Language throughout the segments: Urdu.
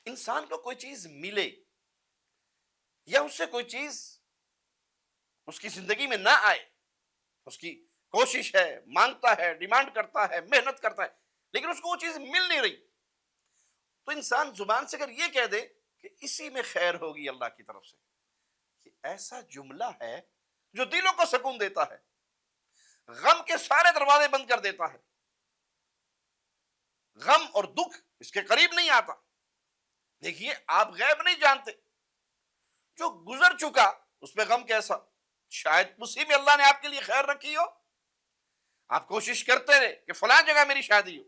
انسان کو کوئی چیز ملے یا اس سے کوئی چیز اس کی زندگی میں نہ آئے، اس کی کوشش ہے، مانگتا ہے، ڈیمانڈ کرتا ہے، محنت کرتا ہے، لیکن اس کو وہ چیز مل نہیں رہی، تو انسان زبان سے اگر یہ کہہ دے کہ اسی میں خیر ہوگی اللہ کی طرف سے، یہ ایسا جملہ ہے جو دلوں کو سکون دیتا ہے، غم کے سارے دروازے بند کر دیتا ہے، غم اور دکھ اس کے قریب نہیں آتا۔ دیکھیے، آپ غیب نہیں جانتے، جو گزر چکا اس پہ غم کیسا، شاید اسی میں اللہ نے آپ کے لیے خیر رکھی ہو۔ آپ کوشش کرتے رہے کہ فلاں جگہ میری شادی ہو،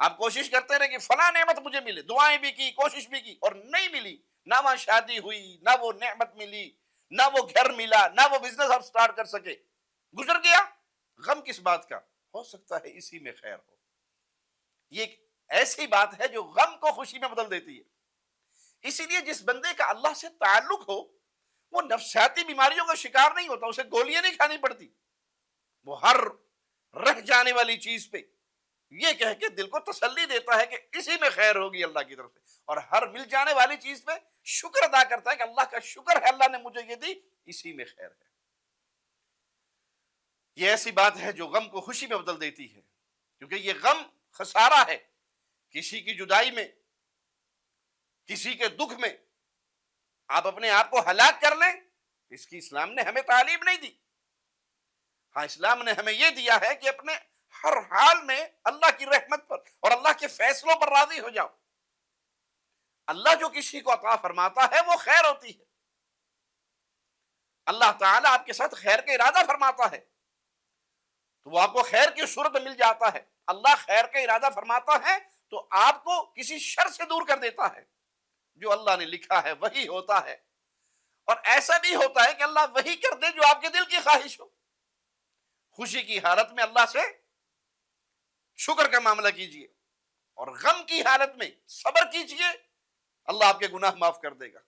آپ کوشش کرتے رہے کہ فلاں نعمت مجھے ملے، دعائیں بھی کی، کوشش بھی کی، اور نہیں ملی، نہ وہاں شادی ہوئی، نہ وہ نعمت ملی، نہ وہ گھر ملا، نہ وہ بزنس آپ سٹارٹ کر سکے، گزر گیا۔ غم کس بات کا؟ ہو سکتا ہے اسی میں خیر ہو۔ یہ ایک ایسی بات ہے جو غم کو خوشی میں بدل دیتی ہے۔ اسی لیے جس بندے کا اللہ سے تعلق ہو، وہ نفسیاتی بیماریوں کا شکار نہیں ہوتا، اسے گولیاں نہیں کھانی پڑتی، وہ ہر رہ جانے والی چیز پہ یہ کہہ کے دل کو تسلی دیتا ہے کہ اسی میں خیر ہوگی اللہ کی طرف سے، اور ہر مل جانے والی چیز پہ شکر ادا کرتا ہے کہ اللہ کا شکر ہے، اللہ نے مجھے یہ دی، اسی میں خیر ہے۔ یہ ایسی بات ہے جو غم کو خوشی میں بدل دیتی ہے، کیونکہ یہ غم خسارہ ہے۔ کسی کی جدائی میں، کسی کے دکھ میں آپ اپنے آپ کو ہلاک کر لیں، اس کی اسلام نے ہمیں تعلیم نہیں دی۔ ہاں، اسلام نے ہمیں یہ دیا ہے کہ اپنے ہر حال میں اللہ کی رحمت پر اور اللہ کے فیصلوں پر راضی ہو جاؤ۔ اللہ جو کسی کو عطا فرماتا ہے وہ خیر ہوتی ہے۔ اللہ تعالیٰ آپ کے ساتھ خیر کا ارادہ فرماتا ہے تو وہ آپ کو خیر کی صورت میں مل جاتا ہے۔ اللہ خیر کا ارادہ فرماتا ہے تو آپ کو کسی شر سے دور کر دیتا ہے۔ جو اللہ نے لکھا ہے وہی ہوتا ہے، اور ایسا بھی ہوتا ہے کہ اللہ وہی کر دے جو آپ کے دل کی خواہش ہو۔ خوشی کی حالت میں اللہ سے شکر کا معاملہ کیجئے، اور غم کی حالت میں صبر کیجئے، اللہ آپ کے گناہ معاف کر دے گا۔